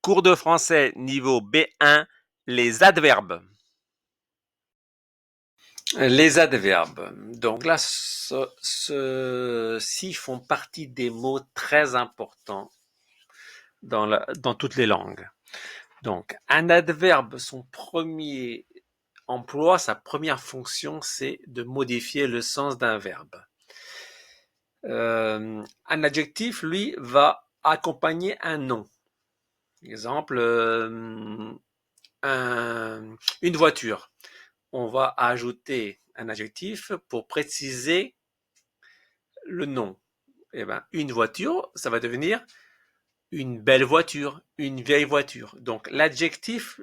Cours de français niveau B1, les adverbes. Les adverbes. Donc là, ceux-ci font partie des mots très importants dans toutes les langues. Donc, un adverbe, son premier emploi, sa première fonction, c'est de modifier le sens d'un verbe. Un adjectif, lui, va accompagner un nom. Exemple, une voiture. On va ajouter un adjectif pour préciser le nom. Eh ben, une voiture, ça va devenir une belle voiture, une vieille voiture. Donc, l'adjectif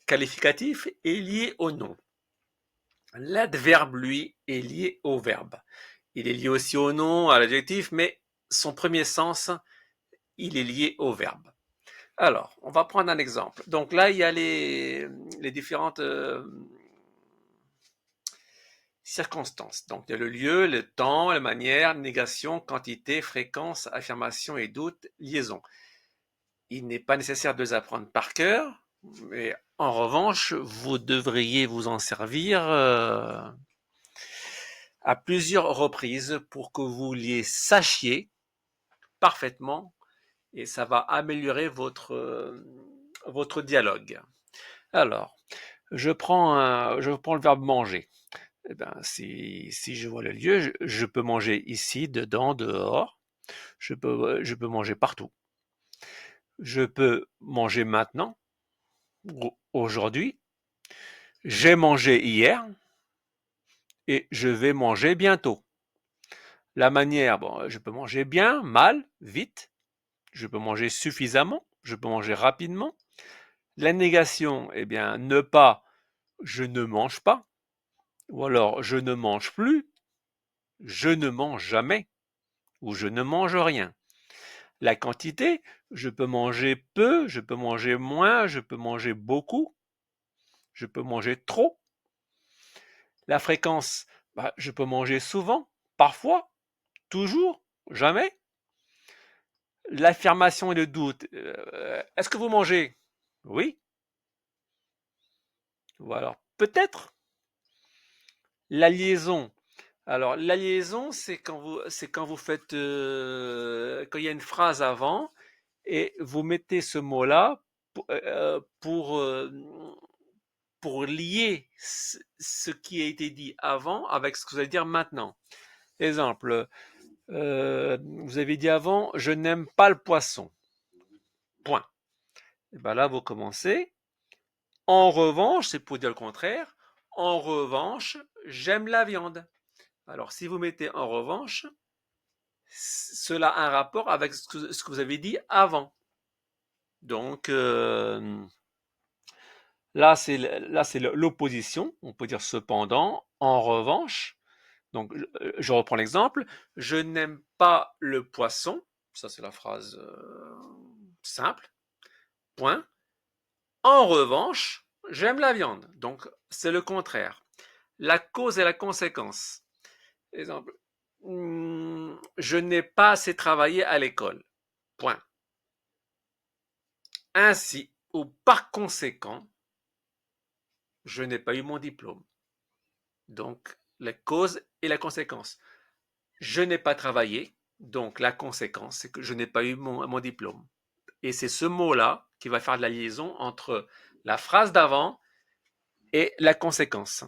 qualificatif est lié au nom. L'adverbe, lui, est lié au verbe. Il est lié aussi au nom, à l'adjectif, mais son premier sens, il est lié au verbe. Alors, on va prendre un exemple. Donc là, il y a les différentes circonstances. Donc, il y a le lieu, le temps, la manière, négation, quantité, fréquence, affirmation et doute, liaison. Il n'est pas nécessaire de les apprendre par cœur, mais en revanche, vous devriez vous en servir à plusieurs reprises pour que vous les sachiez parfaitement et ça va améliorer votre dialogue. Alors, je prends le verbe manger. Eh ben, si je vois le lieu, je peux manger ici, dedans, dehors. Je peux manger partout. Je peux manger maintenant, aujourd'hui. J'ai mangé hier et je vais manger bientôt. La manière, bon, je peux manger bien, mal, vite. Je peux manger suffisamment. Je peux manger rapidement. La négation, eh bien, ne pas, je ne mange pas. Ou alors, je ne mange plus, je ne mange jamais. Ou je ne mange rien. La quantité, je peux manger peu, je peux manger moins, je peux manger beaucoup, je peux manger trop. La fréquence, je peux manger souvent, parfois, toujours, jamais. L'affirmation et le doute, est-ce que vous mangez? Oui. Ou alors peut-être. La liaison. Alors la liaison, c'est quand vous faites quand il y a une phrase avant et vous mettez ce mot-là pour lier ce qui a été dit avant avec ce que vous allez dire maintenant. Exemple, vous avez dit avant, je n'aime pas le poisson. Point. Et ben là, vous commencez. En revanche, c'est pour dire le contraire. En revanche, j'aime la viande. Alors, si vous mettez en revanche, cela a un rapport avec ce que vous avez dit avant. Donc, là, c'est l'opposition. On peut dire cependant, en revanche. Donc, je reprends l'exemple. Je n'aime pas le poisson. Ça, c'est la phrase simple. Point. En revanche, j'aime la viande. Donc, c'est le contraire. La cause et la conséquence. Exemple. Je n'ai pas assez travaillé à l'école. Point. Ainsi, ou par conséquent, je n'ai pas eu mon diplôme. Donc, la cause et la conséquence. Je n'ai pas travaillé, donc la conséquence, c'est que je n'ai pas eu mon diplôme. Et c'est ce mot-là qui va faire de la liaison entre la phrase d'avant et la conséquence.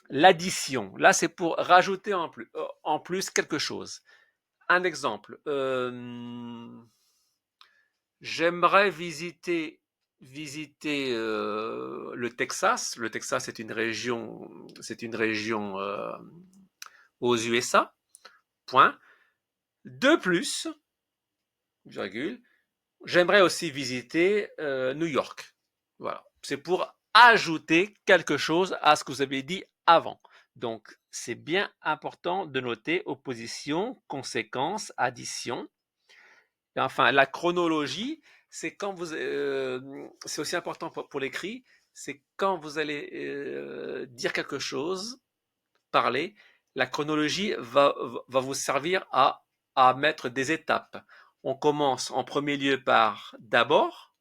L'addition, là, c'est pour rajouter en plus quelque chose. Un exemple, j'aimerais visiter le Texas. Le Texas est une région aux USA. Point. De plus, virgule, j'aimerais aussi visiter New York. Voilà. C'est pour ajouter quelque chose à ce que vous avez dit avant. Donc, c'est bien important de noter opposition, conséquence, addition. Et enfin, la chronologie, c'est c'est aussi important pour l'écrit, c'est quand vous allez dire quelque chose, parler, la chronologie va vous servir à mettre des étapes. On commence en premier lieu par d'abord,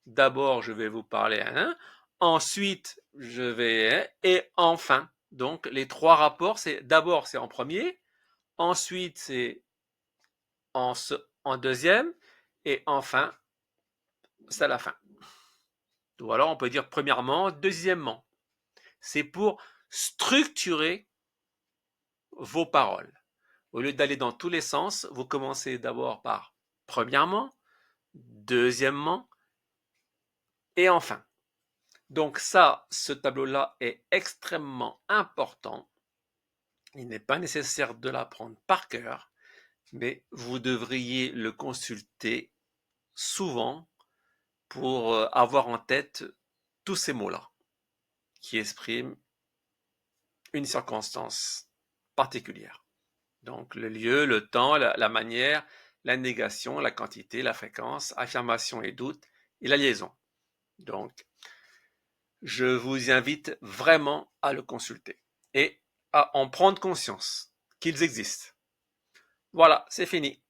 D'abord, je vais vous parler un. Ensuite, je vais et enfin. Donc, les trois rapports, c'est d'abord c'est en premier, ensuite c'est en deuxième, et enfin c'est à la fin. Ou alors on peut dire premièrement, deuxièmement. C'est pour structurer vos paroles. Au lieu d'aller dans tous les sens, vous commencez d'abord par premièrement, deuxièmement et enfin. Donc ça, ce tableau-là est extrêmement important. Il n'est pas nécessaire de l'apprendre par cœur, mais vous devriez le consulter souvent pour avoir en tête tous ces mots-là qui expriment une circonstance particulière. Donc le lieu, le temps, la manière, la négation, la quantité, la fréquence, affirmation et doute, et la liaison. Donc je vous invite vraiment à le consulter et à en prendre conscience qu'ils existent. Voilà, c'est fini.